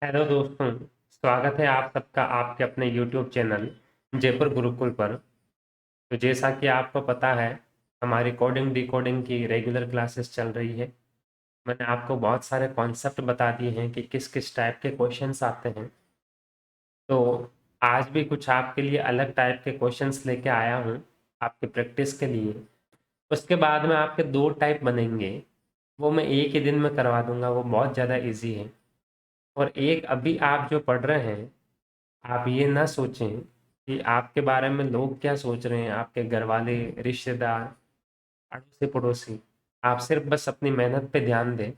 Hello दोस्तों। स्वागत है आप सबका आपके अपने यूट्यूब चैनल जयपुर गुरुकुल पर। तो जैसा कि आपको पता है, हमारी कोडिंग डिकोडिंग की रेगुलर क्लासेस चल रही है। मैंने आपको बहुत सारे कॉन्सेप्ट बता दिए हैं कि किस किस टाइप के क्वेश्चंस आते हैं। तो आज भी कुछ आपके लिए अलग टाइप के क्वेश्चंस लेके आया हूँ आपकी प्रैक्टिस के लिए। उसके बाद में आपके दो टाइप बनेंगे, वो मैं एक ही दिन में करवा दूंगा, वो बहुत ज़्यादा इजी है। और एक अभी आप जो पढ़ रहे हैं, आप ये ना सोचें कि आपके बारे में लोग क्या सोच रहे हैं, आपके घर वाले, रिश्तेदार, अड़ोसी पड़ोसी। आप सिर्फ बस अपनी मेहनत पे ध्यान दें।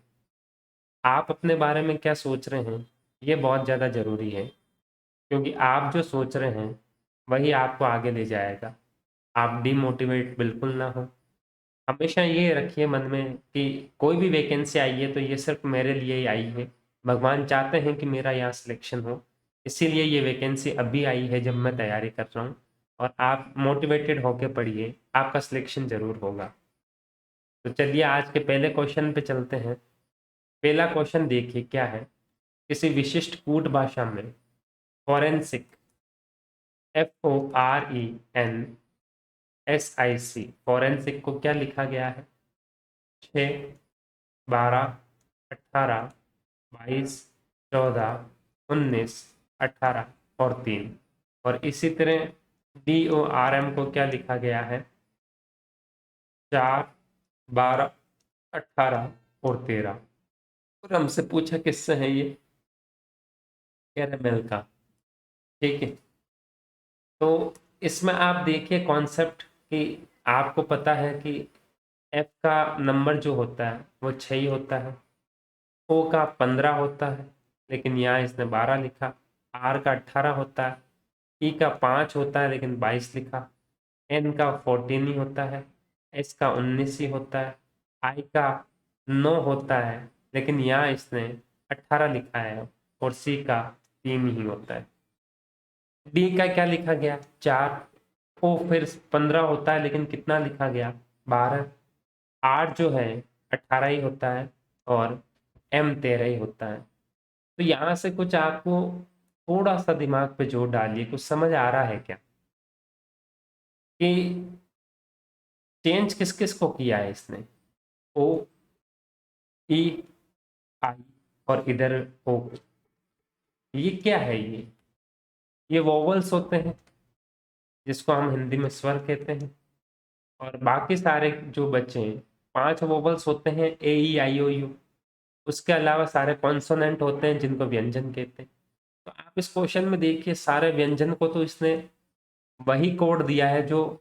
आप अपने बारे में क्या सोच रहे हैं, ये बहुत ज़्यादा ज़रूरी है। क्योंकि आप जो सोच रहे हैं वही आपको आगे ले जाएगा। आप डीमोटिवेट बिल्कुल ना हो। हमेशा ये रखिए मन में कि कोई भी वैकेंसी आई है तो ये सिर्फ मेरे लिए ही आई है। भगवान चाहते हैं कि मेरा यहाँ सिलेक्शन हो, इसीलिए ये वैकेंसी अभी आई है जब मैं तैयारी कर रहा हूँ। और आप मोटिवेटेड होके पढ़िए, आपका सिलेक्शन ज़रूर होगा। तो चलिए आज के पहले क्वेश्चन पे चलते हैं। पहला क्वेश्चन देखिए क्या है। किसी विशिष्ट कूट भाषा में फॉरेंसिक, FORENSIC, फॉरेंसिक को क्या लिखा गया है? 6, 12, 18, 22, 14, 19, 18 और 3। और इसी तरह DORM को क्या लिखा गया है? 4, 12, 18 और 13। और हमसे पूछा किससे है ये? कैरेमल का। ठीक है। तो इसमें आप देखिए कॉन्सेप्ट कि आपको पता है कि एफ का नंबर जो होता है वो 6 ही होता है, ओ का 15 होता है लेकिन यहाँ इसने 12 लिखा, आर का 18 होता है, ई का 5 होता है लेकिन 22 लिखा, एन का 14 ही होता है, एस का 19 ही होता है, आई का 9 होता है लेकिन यहाँ इसने 18 लिखा है, और सी का 3 ही होता है। डी का क्या लिखा गया? 4। ओ फिर 15 होता है लेकिन कितना लिखा गया? 12। आर जो है 18 ही होता है, और एम 13 ही होता है। तो यहाँ से कुछ आपको थोड़ा सा दिमाग पे जोर डालिए, कुछ समझ आ रहा है क्या कि चेंज किस किस को किया है इसने? ओ, ई, आई और इधर ओ। ये क्या है ये वोवल्स होते हैं जिसको हम हिंदी में स्वर कहते हैं। और बाकी सारे जो बचे हैं, 5 वोवल्स होते हैं, ए ई आई ओ यू। उसके अलावा सारे कॉन्सोनेंट होते हैं जिनको व्यंजन कहते हैं। तो आप इस क्वेश्चन में देखिए, सारे व्यंजन को तो इसने वही कोड दिया है जो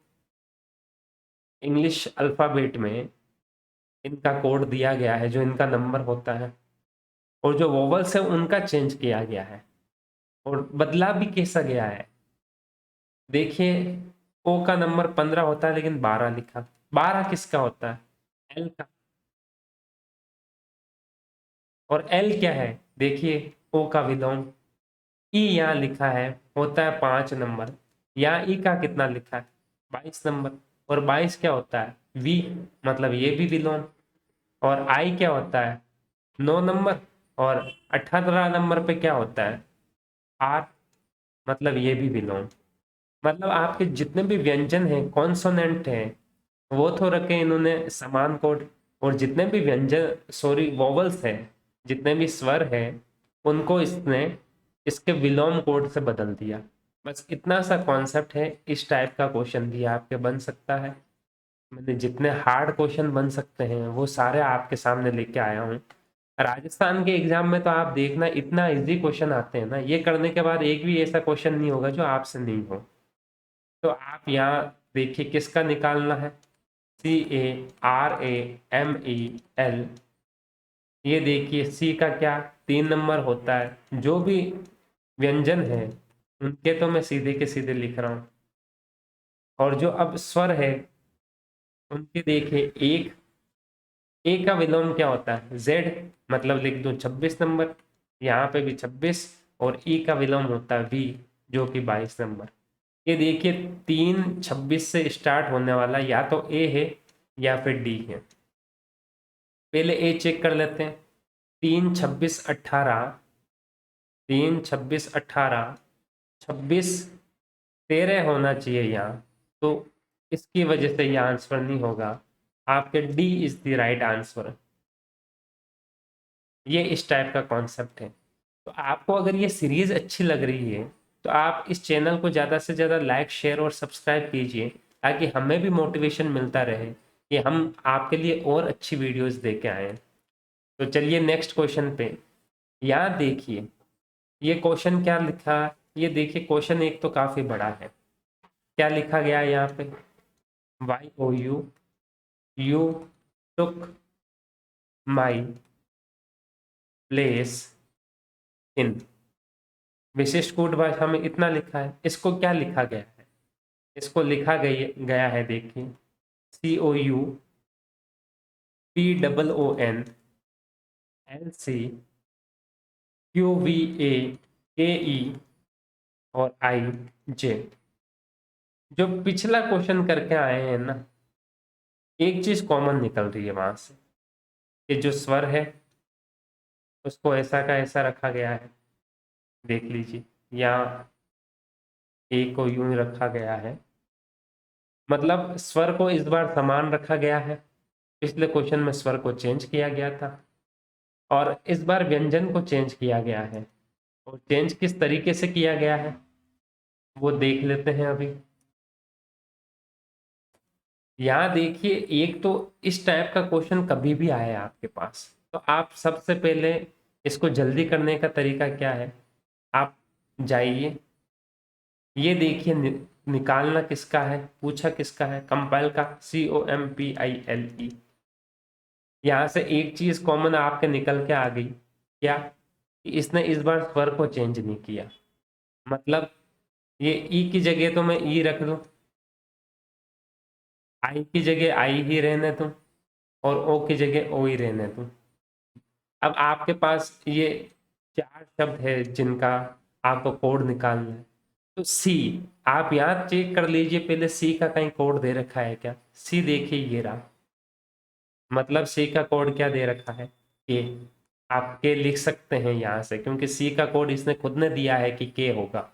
इंग्लिश अल्फ़ाबेट में इनका कोड दिया गया है, जो इनका नंबर होता है। और जो वोवल्स है उनका चेंज किया गया है, और बदला भी कैसा गया है। देखिए, ओ का नंबर 15 होता है लेकिन 12 लिखा। 12 किसका होता है? एल का। और एल क्या है? देखिए, ओ का विलोम। ई यहाँ लिखा है, होता है 5 नंबर। यहाँ ई का कितना लिखा है? 22 नंबर। और 22 क्या होता है? वी, मतलब ये भी विलोम। और आई क्या होता है? 9 नंबर। और 18 नंबर पे क्या होता है? आर, मतलब ये भी विलोम। मतलब आपके जितने भी व्यंजन हैं, कॉन्सोनेंट हैं, वो तो रखे इन्होंने समान कोड। और जितने भी व्यंजन, सॉरी, वोवल्स हैं, जितने भी स्वर हैं, उनको इसने इसके विलोम कोड से बदल दिया। बस इतना सा कॉन्सेप्ट है। इस टाइप का क्वेश्चन भी आपके बन सकता है। मैंने जितने हार्ड क्वेश्चन बन सकते हैं वो सारे आपके सामने लेके आया हूँ। राजस्थान के एग्जाम में तो आप देखना, इतना इजी क्वेश्चन आते हैं ना, ये करने के बाद एक भी ऐसा क्वेश्चन नहीं होगा जो आपसे नहीं हो। तो आप यहाँ देखिए किसका निकालना है। CARAMEL। ये देखिए सी का क्या 3 नंबर होता है। जो भी व्यंजन है उनके तो मैं सीधे के सीधे लिख रहा हूँ। और जो अब स्वर है उनके देखिए, एक ए का विलोम क्या होता है? जेड, मतलब लिख दो 26 नंबर। यहाँ पे भी 26। और ई का विलोम होता है वी, जो कि 22 नंबर। ये देखिए 3 26 से स्टार्ट होने वाला या तो ए है या फिर डी है। पहले ए चेक कर लेते हैं। 3 26 18 3, 26, 18, 26, 13 होना चाहिए यहाँ, तो इसकी वजह से यह आंसर नहीं होगा। आपके D is the right answer. ये इस टाइप का कॉन्सेप्ट है। तो आपको अगर ये सीरीज अच्छी लग रही है तो आप इस चैनल को ज़्यादा से ज़्यादा लाइक, शेयर और सब्सक्राइब कीजिए, ताकि हमें भी मोटिवेशन मिलता रहे कि हम आपके लिए और अच्छी वीडियोस लेके आए। तो चलिए नेक्स्ट क्वेश्चन पे। यहाँ देखिए ये क्वेश्चन क्या लिखा, ये देखिए क्वेश्चन एक तो काफ़ी बड़ा है। क्या लिखा गया है यहाँ पे? YOU, you took my place in। विशिष्ट कूट भाषा में इतना लिखा है। इसको क्या लिखा गया है? इसको लिखा गया है, देखिए, COUPOONLCQVAKE और IJ। जो पिछला क्वेश्चन करके आए हैं ना, एक चीज कॉमन निकल रही है वहां से कि जो स्वर है उसको ऐसा का ऐसा रखा गया है। देख लीजिए, यहाँ ए को यूं ही रखा गया है, मतलब स्वर को इस बार समान रखा गया है। पिछले क्वेश्चन में स्वर को चेंज किया गया था और इस बार व्यंजन को चेंज किया गया है। और चेंज किस तरीके से किया गया है वो देख लेते हैं अभी। यहाँ देखिए, एक तो इस टाइप का क्वेश्चन कभी भी आया आपके पास, तो आप सबसे पहले इसको जल्दी करने का तरीका क्या है, आप जाइए, ये देखिए निकालना किसका है, पूछा किसका है, कंपाइल का, COMPILE। यहाँ से एक चीज कॉमन आपके निकल के आ गई, क्या कि इसने इस बार स्वर को चेंज नहीं किया। मतलब ये ई की जगह तो मैं ई रख दूं, आई की जगह आई ही रहने दूं और ओ की जगह ओ ही रहने दूं। अब आपके पास ये 4 शब्द है जिनका आपको कोड निकालना है। तो सी, आप यहाँ चेक कर लीजिए पहले, सी का कहीं कोड दे रखा है क्या? सी देखिए ये रहा, मतलब सी का कोड क्या दे रखा है? के। आप के लिख सकते हैं यहाँ से, क्योंकि सी का कोड इसने खुद ने दिया है कि के होगा।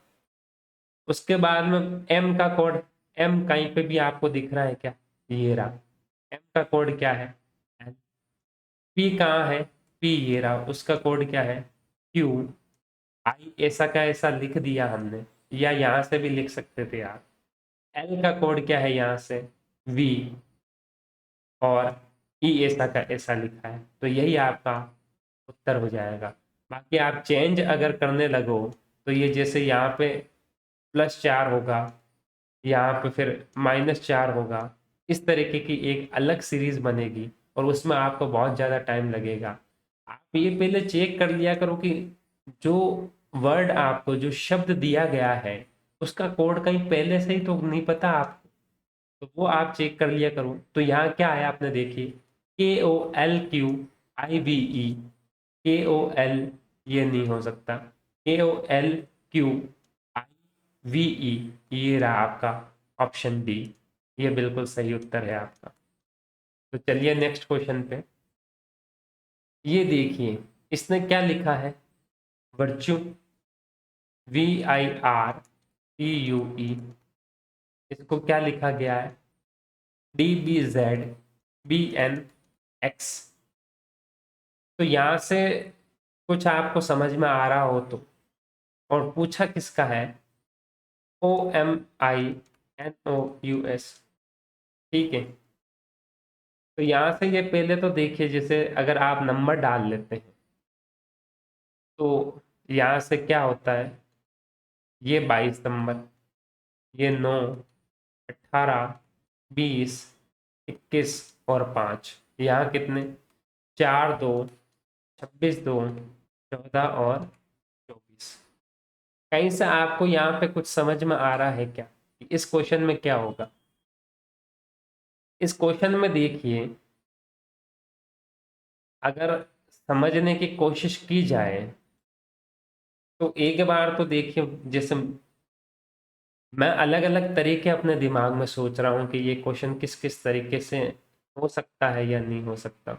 उसके बाद में एम का कोड, एम कहीं पे भी आपको दिख रहा है क्या? ये रहा, एम का कोड क्या है? पी कहाँ है? पी ये रहा, उसका कोड क्या है? क्यू। आई ऐसा का ऐसा लिख दिया हमने, या यहाँ से भी लिख सकते थे आप। एल का कोड क्या है यहाँ से? वी। और ई ऐसा का ऐसा लिखा है, तो यही आपका उत्तर हो जाएगा। बाकी आप चेंज अगर करने लगो तो ये जैसे यहाँ पे +4 होगा, यहाँ पे फिर -4 होगा, इस तरीके की एक अलग सीरीज बनेगी और उसमें आपको बहुत ज़्यादा टाइम लगेगा। आप ये पहले चेक कर लिया करो कि जो वर्ड आपको, जो शब्द दिया गया है, उसका कोड कहीं पहले से ही तो नहीं पता आपको, तो वो आप चेक कर लिया करो। तो यहाँ क्या है आपने देखिए, KOLQIVE, KOL ये नहीं हो सकता, KOLQIVE ये रहा आपका ऑप्शन डी, ये बिल्कुल सही उत्तर है आपका। तो चलिए नेक्स्ट क्वेश्चन पे। ये देखिए इसने क्या लिखा है? वर्च्यू, VIRTUE, इसको क्या लिखा गया है? DBZBNX। तो यहाँ से कुछ आपको समझ में आ रहा हो तो, और पूछा किसका है? OMINOUS। ठीक है, तो यहाँ से ये पहले तो देखिए, जैसे अगर आप नंबर डाल लेते हैं तो यहाँ से क्या होता है, ये 22 नंबर, ये 9, 18, 20, 21 और 5, यहाँ कितने? 4, 2, 26, 2, 14 और 24। कहीं से आपको यहाँ पे कुछ समझ में आ रहा है क्या कि इस क्वेश्चन में क्या होगा? इस क्वेश्चन में देखिए, अगर समझने की कोशिश की जाए तो एक बार तो देखिए, जैसे मैं अलग अलग तरीके अपने दिमाग में सोच रहा हूँ कि ये क्वेश्चन किस किस तरीके से हो सकता है या नहीं हो सकता।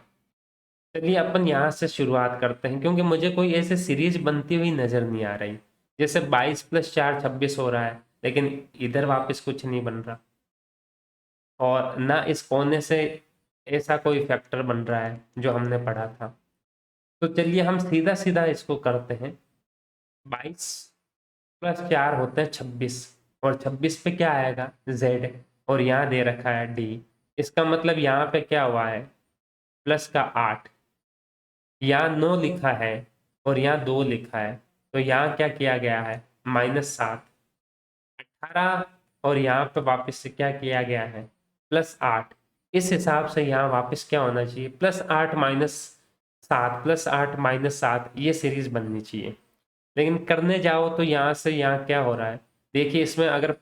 चलिए अपन यहाँ से शुरुआत करते हैं, क्योंकि मुझे कोई ऐसे सीरीज बनती हुई नजर नहीं आ रही। जैसे 22 + 4 26 हो रहा है, लेकिन इधर वापस कुछ नहीं बन रहा, और ना इस कोने से ऐसा कोई फैक्टर बन रहा है जो हमने पढ़ा था। तो चलिए हम सीधा सीधा इसको करते हैं। 22 + 4 होते हैं 26, और 26 पे क्या आएगा, z, और यहाँ दे रखा है d। इसका मतलब यहाँ पे क्या हुआ है, प्लस का 8, यहाँ 9 लिखा है और यहाँ 2 लिखा है, तो यहाँ क्या किया गया है, -7, 18, और यहाँ पे वापस से क्या किया गया है, +8। इस हिसाब से यहाँ वापस क्या होना चाहिए, +8 -7 +8 -7, ये सीरीज बननी चाहिए। लेकिन करने जाओ तो यहाँ से यहाँ क्या हो रहा है, देखिए इसमें अगर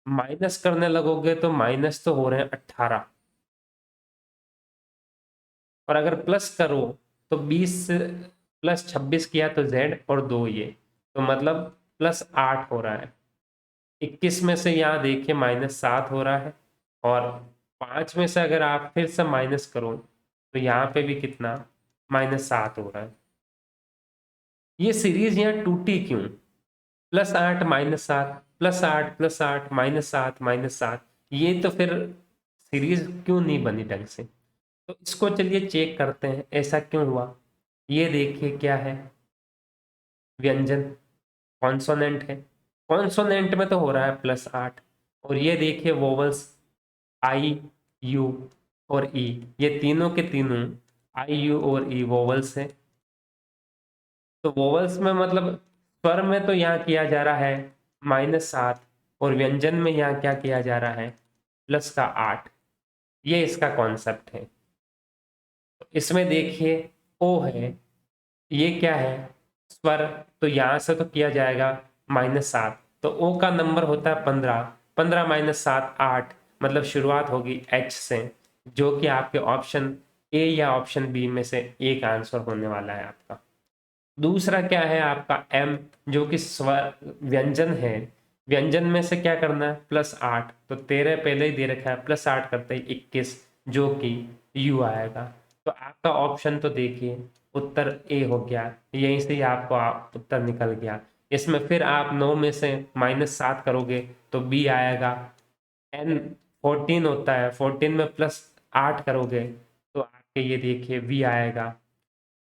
माइनस करने लगोगे तो माइनस तो हो रहे हैं 18, और अगर प्लस करो तो 20 + 26 किया तो z, और 2 ये, तो मतलब +8 हो रहा है। 21 में से यहाँ देखिए -7 हो रहा है, और 5 में से अगर आप फिर से माइनस करो तो यहाँ पे भी कितना, -7 हो रहा है। ये सीरीज यहाँ टूटी क्यों, +8 -7 +8 +8 -7 -7, ये तो फिर सीरीज क्यों नहीं बनी ढंग से। तो इसको चलिए चेक करते हैं ऐसा क्यों हुआ। ये देखिए क्या है, व्यंजन, कॉन्सोनेंट है, कॉन्सोनेंट में तो हो रहा है +8, और ये देखिए वोवल्स, आई, यू और ई, ये तीनों के तीनों आई यू और ई वोवल्स है। तो वोवल्स में मतलब स्वर में तो यहाँ किया जा रहा है -7, और व्यंजन में यहाँ क्या किया जा रहा है, +8। ये इसका कॉन्सेप्ट है। तो इसमें देखिए ओ है, ये क्या है, स्वर, तो यहाँ से तो किया जाएगा -7, तो ओ का नंबर होता है 15, 15 -7 8, मतलब शुरुआत होगी एच से, जो कि आपके ऑप्शन ए या ऑप्शन बी में से एक आंसर होने वाला है आपका। दूसरा क्या है आपका एम, जो कि स्वर व्यंजन है, व्यंजन में से क्या करना है, +8, तो 13 पहले ही दे रखा है, +8 करते ही 21, जो कि यू आएगा। तो आपका ऑप्शन तो देखिए उत्तर ए हो गया, यहीं से ही आपको उत्तर निकल गया। इसमें फिर आप 9 में से -7 करोगे तो बी आएगा। एन 14 होता है, 14 में +8 करोगे तो आपके ये देखिए वी आएगा।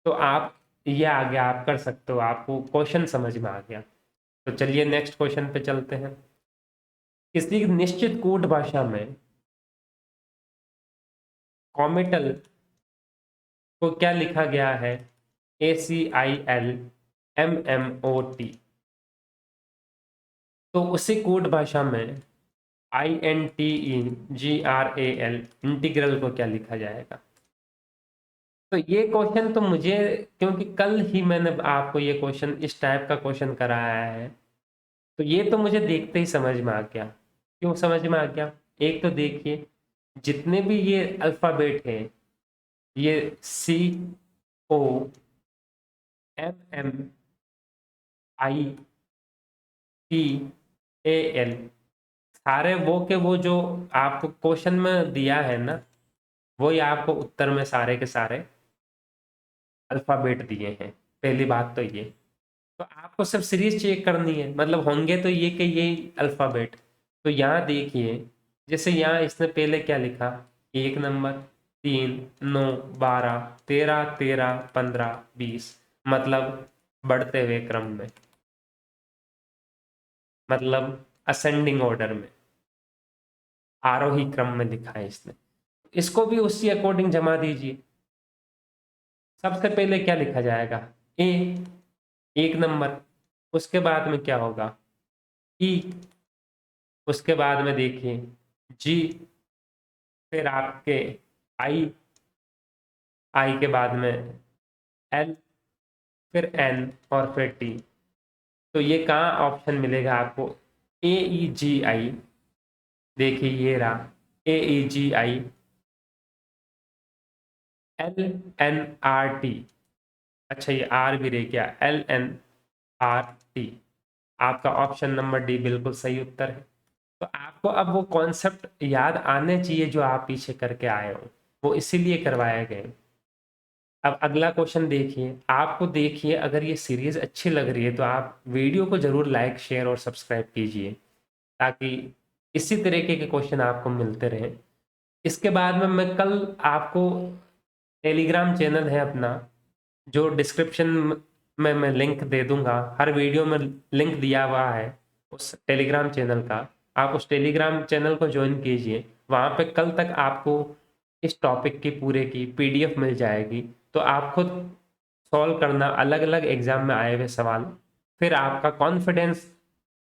तो आप ये आ गया, आप कर सकते हो, आपको क्वेश्चन समझ में आ गया। तो चलिए नेक्स्ट क्वेश्चन पे चलते हैं। किसी निश्चित कूट भाषा में कॉमिटल को क्या लिखा गया है, ACILMMOT, तो उसी कूट भाषा में INTEGRAL इंटीग्रल को क्या लिखा जाएगा। तो ये क्वेश्चन तो मुझे, क्योंकि कल ही मैंने आपको ये क्वेश्चन इस टाइप का क्वेश्चन कराया है, तो ये तो मुझे देखते ही समझ में आ गया। क्यों समझ में आ गया, एक तो देखिए जितने भी ये अल्फ़ाबेट है, ये COMMITAL, सारे वो के वो जो आपको क्वेश्चन में दिया है ना, वही आपको उत्तर में सारे के सारे अल्फ़ाबेट दिए हैं। पहली बात तो ये, तो आपको सब सीरीज चेक करनी है, मतलब होंगे तो ये कि ये अल्फ़ाबेट। तो यहाँ देखिए, जैसे यहाँ इसने पहले क्या लिखा, 1 नंबर, 3 9 12 13 13 15 20, मतलब बढ़ते हुए क्रम में, मतलब असेंडिंग ऑर्डर में, आरोही क्रम में लिखा है इसने। इसको भी उसी अकॉर्डिंग जमा दीजिए। सबसे पहले क्या लिखा जाएगा, ए, 1 नंबर, उसके बाद में क्या होगा, ई, उसके बाद में देखिए जी, फिर आपके आई, आई के बाद में एल, फिर एन, और फिर टी। तो ये कहाँ ऑप्शन मिलेगा आपको, AEGI, देखिए ये रहा AEGI, LNRT, अच्छा ये आर भी रह गया, LNRT। आपका ऑप्शन नंबर डी बिल्कुल सही उत्तर है। तो आपको अब वो कॉन्सेप्ट याद आने चाहिए जो आप पीछे करके आए हो, वो इसीलिए करवाए गए। अब अगला क्वेश्चन देखिए, आपको देखिए अगर ये सीरीज़ अच्छी लग रही है तो आप वीडियो को ज़रूर लाइक, शेयर और सब्सक्राइब कीजिए, ताकि इसी तरीके के क्वेश्चन आपको मिलते रहें। इसके बाद में मैं कल आपको टेलीग्राम चैनल है अपना, जो डिस्क्रिप्शन में मैं लिंक दे दूँगा, हर वीडियो में लिंक दिया हुआ है उस टेलीग्राम चैनल का। आप उस टेलीग्राम चैनल को जॉइन कीजिए, वहाँ पे कल तक आपको इस टॉपिक की पूरे की पीडीएफ मिल जाएगी, तो आप खुद सॉल्व करना अलग-अलग एग्ज़ाम में आए हुए सवाल। फिर आपका कॉन्फिडेंस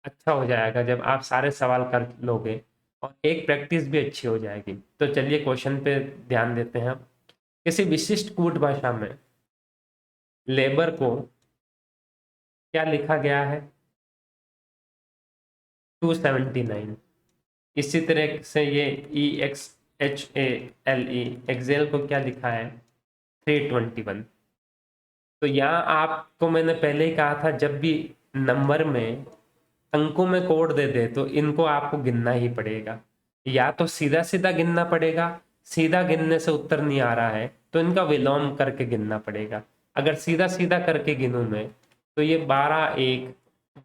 अच्छा हो जाएगा जब आप सारे सवाल कर लोगे और एक प्रैक्टिस भी अच्छी हो जाएगी। तो चलिए क्वेश्चन पे ध्यान देते हैं अब। किसी विशिष्ट कूट भाषा में लेबर को क्या लिखा गया है? 279। इसी तरह से ये EXHALE एक्सेल को क्या लिखा है? 321। तो यहाँ आपको मैंने पहले ही कहा था, जब भी नंबर में अंकों में कोड दे दे तो इनको आपको गिनना ही पड़ेगा। या तो सीधा सीधा गिनना पड़ेगा, सीधा गिनने से उत्तर नहीं आ रहा है तो इनका विलोम करके गिनना पड़ेगा। अगर सीधा सीधा करके गिनूं मैं तो ये 12, 1,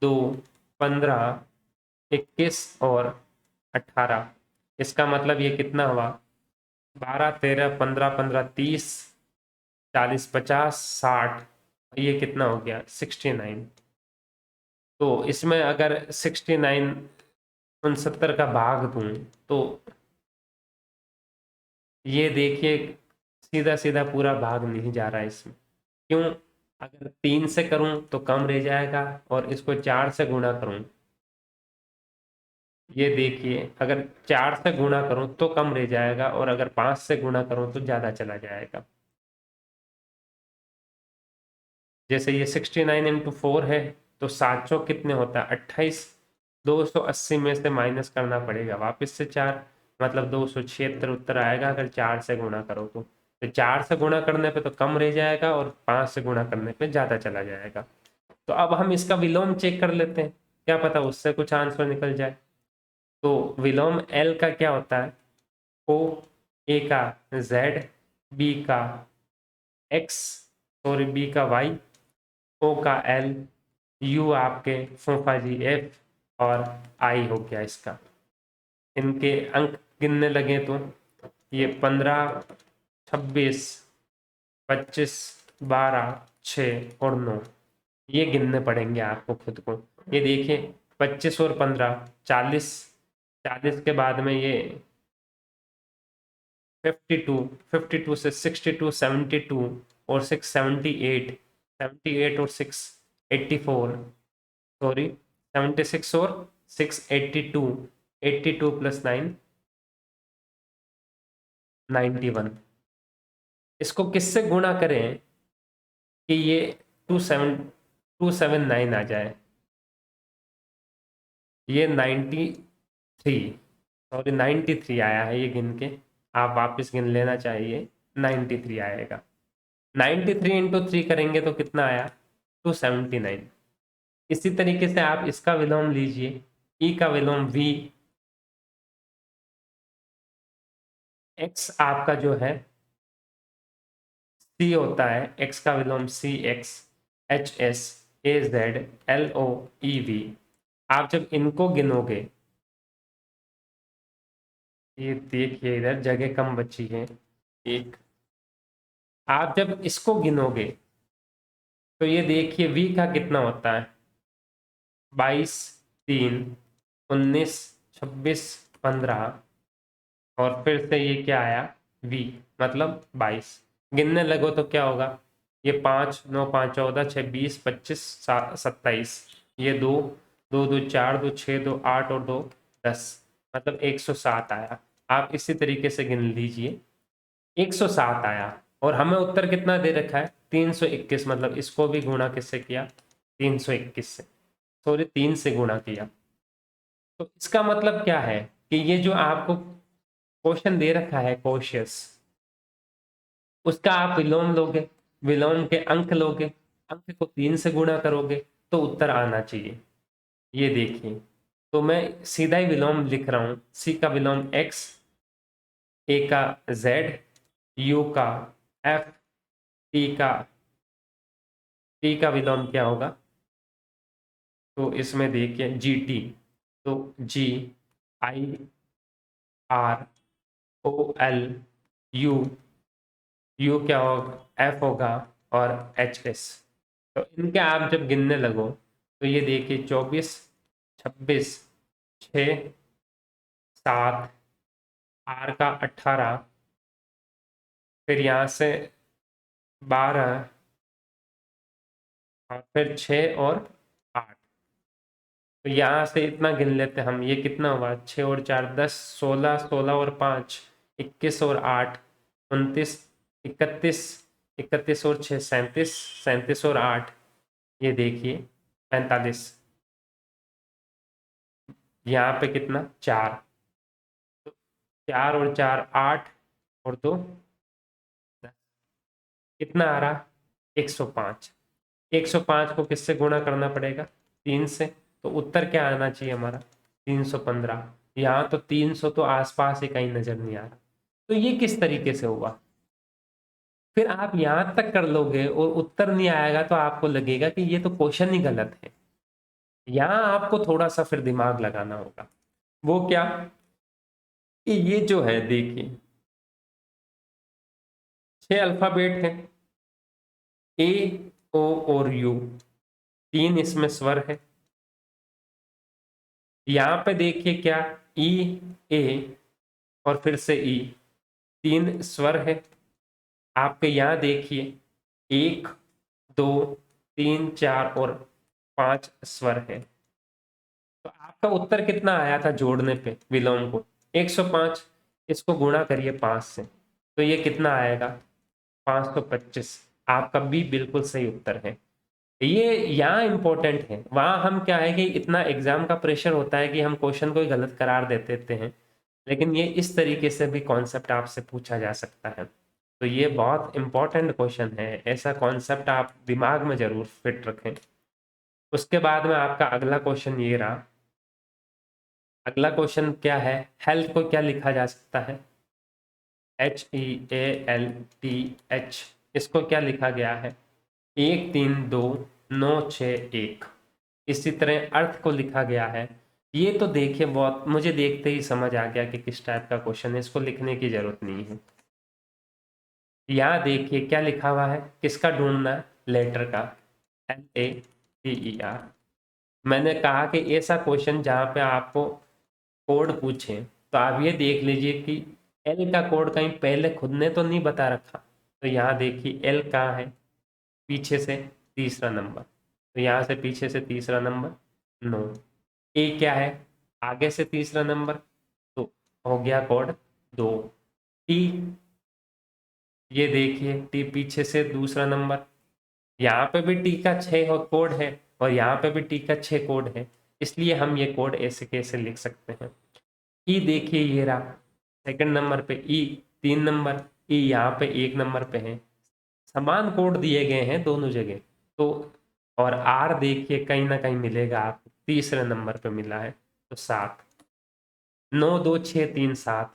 2, 15, 21 और 18। इसका मतलब ये कितना हुआ? 12, 13, 15, 15, 30, 40, 50, 60। ये कितना हो गया? 69। तो इसमें अगर 69 69 का भाग दूं तो ये देखिए सीधा सीधा पूरा भाग नहीं जा रहा है इसमें। क्यों? अगर 3 से करूं तो कम रह जाएगा, और इसको 4 से गुणा करूं, ये देखिए अगर 4 से गुणा करूं तो कम रह जाएगा, और अगर 5 से गुणा करूं तो ज़्यादा चला जाएगा। जैसे ये 69 इंटू 4 है, तो 7 चौक कितने होता है? 28। 280 में से माइनस करना पड़ेगा वापस से 4, मतलब 276 उत्तर आएगा अगर 4 से गुणा करो तो 4 से गुणा करने पे तो कम रह जाएगा, और 5 से गुणा करने पे ज़्यादा चला जाएगा। तो अब हम इसका विलोम चेक कर लेते हैं, क्या पता उससे कुछ आंसर निकल जाए। तो विलोम एल का क्या होता है? ओ, ए का जेड, बी का एक्स, सॉरी बी का वाई, ओ का एल, यू आपके फूफा जी एफ, और आई हो गया इसका। इनके अंक गिनने लगे तो ये 15, 26, 25, 12, 6 और 9, ये गिनने पड़ेंगे आपको खुद को। ये देखिए 25 और 15, 40, 40 के बाद में ये 52, 52 से 62, 72 और 6, 78, 78 और 6, 84, सॉरी 76 और 6, 82, 82 प्लस 9, 91। इसको किससे गुणा करें कि ये 279 आ जाए? ये 93, सॉरी 93 आया है ये गिन के, आप वापस गिन लेना चाहिए। 93 आएगा। 93 इंटू 3 करेंगे तो कितना आया? 279। इसी तरीके से आप इसका विलोम लीजिए, ई का विलोम वी, एक्स आपका जो है सी होता है, एक्स का विलोम C X, H S, A Z, L O, E V. आप जब इनको गिनोगे, ये देखिए इधर जगह कम बची है एक, आप जब इसको गिनोगे तो ये देखिए वी का कितना होता है? 22, 3, 19, 26, 15, और फिर से ये क्या आया? वी, मतलब 22। गिनने लगो तो क्या होगा? ये 5, 9, 5, 14, 6, 20, 25, 27, ये 2, 2, 2, 4, 2, 6, 2, 8 और 2, 10, मतलब 107 आया। आप इसी तरीके से गिन लीजिए, 107 आया। और हमें उत्तर कितना दे रखा है? 321, मतलब इसको भी गुणा किससे किया? 321 से, सॉरी 3 से गुणा किया। तो इसका मतलब क्या है कि ये जो आपको क्वेश्चन दे रखा है कॉशियस, उसका आप विलोम लोगे, विलोम के अंक लोगे, अंक को 3 से गुणा करोगे तो उत्तर आना चाहिए। ये देखिए, तो मैं सीधा ही विलोम लिख रहा हूँ, सी का विलोम एक्स, ए का जेड, यू का एफ, टी का विलोम क्या होगा? तो इसमें देखिए GT, तो GIROLU, यू क्या होगा? F होगा, और HS। तो इनके आप जब गिनने लगो तो ये देखिए 24, 26, 6, 7, R का 18, फिर यहाँ से 12, और फिर 6 और 8। तो यहाँ से इतना गिन लेते हैं हम, ये कितना हुआ? 6 और 4 10, 16, 16 और 5 21 और 8 29, 31, 31 और 6 37, 37 और 8 ये देखिए 45। यहाँ पे कितना? 4। तो 4 और 4 8, और 2 10। कितना आ रहा? 105। 105 को किससे गुणा करना पड़ेगा? 3 से। तो उत्तर क्या आना चाहिए हमारा? 315। यहाँ तो 300 तो आसपास ही कहीं नजर नहीं आ रहा। तो ये किस तरीके से हुआ? फिर आप यहाँ तक कर लोगे और उत्तर नहीं आएगा तो आपको लगेगा कि ये तो क्वेश्चन ही गलत है। यहाँ आपको थोड़ा सा फिर दिमाग लगाना होगा। वो क्या कि ये जो है देखिए 6 अल्फाबेट है, ए, ओ और यू, 3 इसमें स्वर है। यहाँ पे देखिए क्या, ई, ए और फिर से ई, 3 स्वर है। आपके यहाँ देखिए 1, 2, 3, 4 और 5 स्वर है। तो आपका उत्तर कितना आया था जोड़ने पे विलोम को? 105। इसको गुणा करिए 5 से, तो ये कितना आएगा? 525। आपका भी बिल्कुल सही उत्तर है। ये यहाँ इंपॉर्टेंट है, वहां हम क्या है कि इतना एग्जाम का प्रेशर होता है कि हम क्वेश्चन को ही गलत करार दे देते हैं, लेकिन ये इस तरीके से भी कॉन्सेप्ट आपसे पूछा जा सकता है। तो ये बहुत इंपॉर्टेंट क्वेश्चन है, ऐसा कॉन्सेप्ट आप दिमाग में जरूर फिट रखें। उसके बाद में आपका अगला क्वेश्चन ये रहा। अगला क्वेश्चन क्या है? हेल्थ को क्या लिखा जा सकता है? HEALTH। इसको क्या लिखा गया है? 1 3 2 9 6 1। इसी तरह अर्थ को लिखा गया है। ये तो देखिए बहुत, मुझे देखते ही समझ आ गया कि किस टाइप का क्वेश्चन है, इसको लिखने की जरूरत नहीं है। यहाँ देखिए क्या लिखा हुआ है, किसका ढूंढना है? लेटर का, LATER। मैंने कहा कि ऐसा क्वेश्चन जहाँ पे आपको कोड पूछे तो आप ये देख लीजिए कि एल का कोड कहीं पहले खुद ने तो नहीं बता रखा। तो यहाँ देखिए एल कहाँ है? पीछे से तीसरा नंबर, तो यहाँ से पीछे से तीसरा नंबर 9। ए क्या है? आगे से तीसरा नंबर, तो हो गया कोड 2। टी, ये देखिए टी पीछे से दूसरा नंबर, यहाँ पे भी टी का 6 कोड है और यहाँ पे भी टी का 6 कोड है, इसलिए हम ये कोड ऐसे कैसे लिख सकते हैं। ई देखिए ये रहा सेकंड नंबर पे, ई 3 नंबर, ई यहाँ पे 1 नंबर पे है। समान कोड दिए गए हैं दोनों जगह, तो और आर देखिए कहीं ना कहीं मिलेगा आपको, तीसरे नंबर पे मिला है, तो 7। 9 2 6 3 7,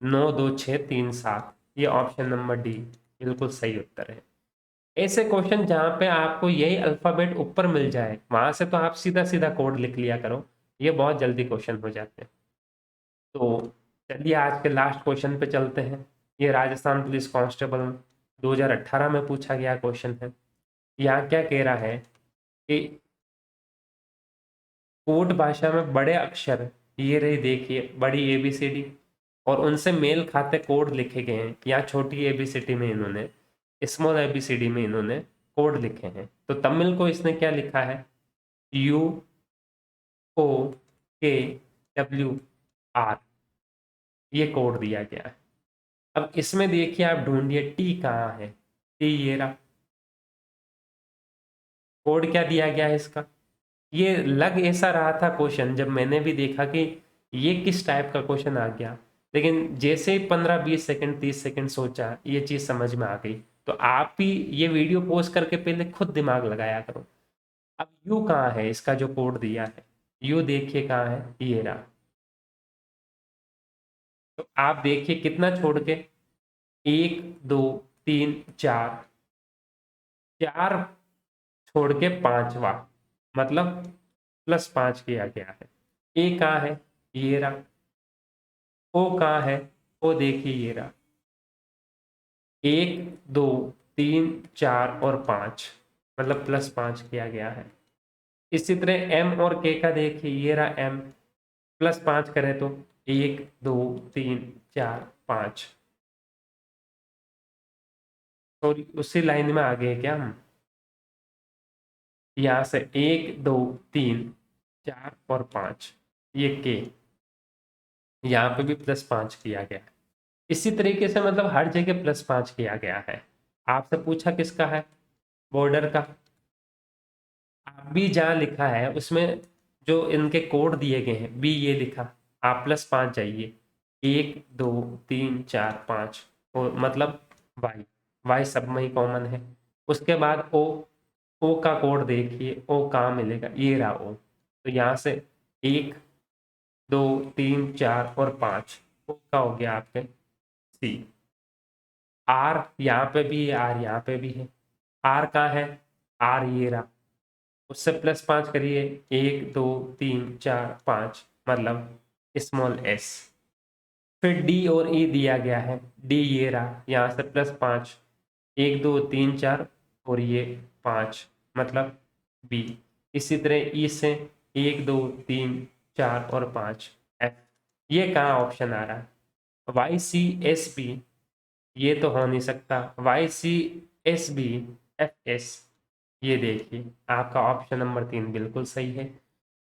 9 2 6 3 7, ये ऑप्शन नंबर डी बिल्कुल सही उत्तर है। ऐसे क्वेश्चन जहाँ पे आपको यही अल्फाबेट ऊपर मिल जाए वहां से तो आप सीधा सीधा कोड लिख लिया करो, ये बहुत जल्दी क्वेश्चन हो जाते हैं। तो चलिए आज के लास्ट क्वेश्चन पे चलते हैं। ये राजस्थान पुलिस कांस्टेबल 2018 में पूछा गया क्वेश्चन है। यहाँ क्या कह रहा है कि कोड भाषा में बड़े अक्षर, ये रही देखिए बड़ी ABCD, और उनसे मेल खाते कोड लिखे गए हैं। यहाँ छोटी ABCD में इन्होंने, स्मॉल ABCD में इन्होंने कोड लिखे हैं। तो तमिल को इसने क्या लिखा है? UOKWR, ये कोड दिया गया है। अब इसमें देखिए आप ढूंढिए टी कहाँ है? टी ये रहा। कोड क्या दिया गया है इसका? ये लग ऐसा रहा था क्वेश्चन, जब मैंने भी देखा कि ये किस टाइप का क्वेश्चन आ गया, लेकिन जैसे ही 15 20 सेकंड 30 सेकंड सोचा ये चीज समझ में आ गई। तो आप भी ये वीडियो पोस्ट करके पहले खुद दिमाग लगाया करो। अब यू कहाँ है? इसका जो कोड दिया है यू देखिए कहाँ है, ये रहा। तो आप देखिए कितना छोड़ के, 1 2 3 4, 4 छोड़ के 5वां, मतलब +5 किया गया है। ए कहाँ है? ये रहा। ओ कहाँ है? ओ देखिए ये रहा। 1 2 3 4 और 5, मतलब +5 किया गया है। इसी तरह एम और के का देखिए, ये रहा एम, +5 करें तो 1 2 3 4 5। तो उसी लाइन में आगे है क्या हम? यहाँ से 1 2 3 4 और 5, ये के, यहाँ पे भी +5 किया गया है। इसी तरीके से मतलब हर जगह +5 किया गया है। आपसे पूछा किसका है? बॉर्डर का। आप भी जहाँ लिखा है उसमें जो इनके कोड दिए गए हैं, बी ये लिखा, आप +5 चाहिए, 1 2 3 4 5, और मतलब वाई, वाई सब में ही कॉमन है। उसके बाद ओ, ओ का कोड देखिए, ओ कहाँ मिलेगा? ये रहा ओ। तो यहाँ से 1 2 3 4 और 5, ओ का हो गया आपके सी। आर यहाँ पे भी है, आर यहाँ पे भी है। आर कहाँ है? आर ये रहा, उससे +5 करिए, 1 2 3 4 5, मतलब स्मॉल एस। फिर डी और ई दिया गया है, डी ये रहा, यहाँ से +5, 1 2 3 4 और ये 5, मतलब बी। इसी तरह ई से 1 2 3 4 और 5, एफ। ये कहाँ ऑप्शन आ रहा है? वाई सी एस बी, ये तो हो नहीं सकता। Y C S B F S, ये देखिए आपका ऑप्शन नंबर 3 बिल्कुल सही है।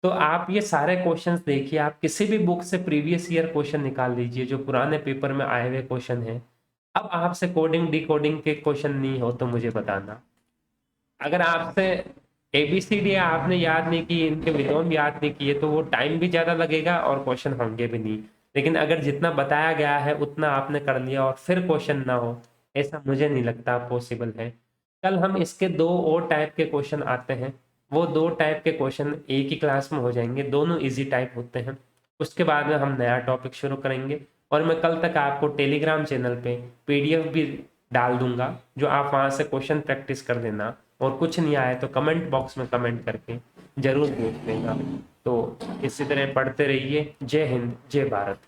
तो आप ये सारे क्वेश्चंस देखिए, आप किसी भी बुक से प्रीवियस ईयर क्वेश्चन निकाल लीजिए जो पुराने पेपर में आए हुए क्वेश्चन हैं। अब आपसे कोडिंग डिकोडिंग के क्वेश्चन नहीं हो तो मुझे बताना। अगर आपसे ABCD आपने याद नहीं की, इनके विलोम याद नहीं किए, तो वो टाइम भी ज़्यादा लगेगा और क्वेश्चन होंगे भी नहीं। लेकिन अगर जितना बताया गया है उतना आपने कर लिया और फिर क्वेश्चन ना हो, ऐसा मुझे नहीं लगता पॉसिबल है। कल हम इसके 2 और टाइप के क्वेश्चन आते हैं, वो 2 टाइप के क्वेश्चन एक ही क्लास में हो जाएंगे, दोनों इजी टाइप होते हैं। उसके बाद में हम नया टॉपिक शुरू करेंगे, और मैं कल तक आपको टेलीग्राम चैनल पे PDF भी डाल दूंगा, जो आप वहाँ से क्वेश्चन प्रैक्टिस कर देना। और कुछ नहीं आए तो कमेंट बॉक्स में कमेंट करके ज़रूर पूछ लेना। तो इसी तरह पढ़ते रहिए। जय हिंद, जय भारत।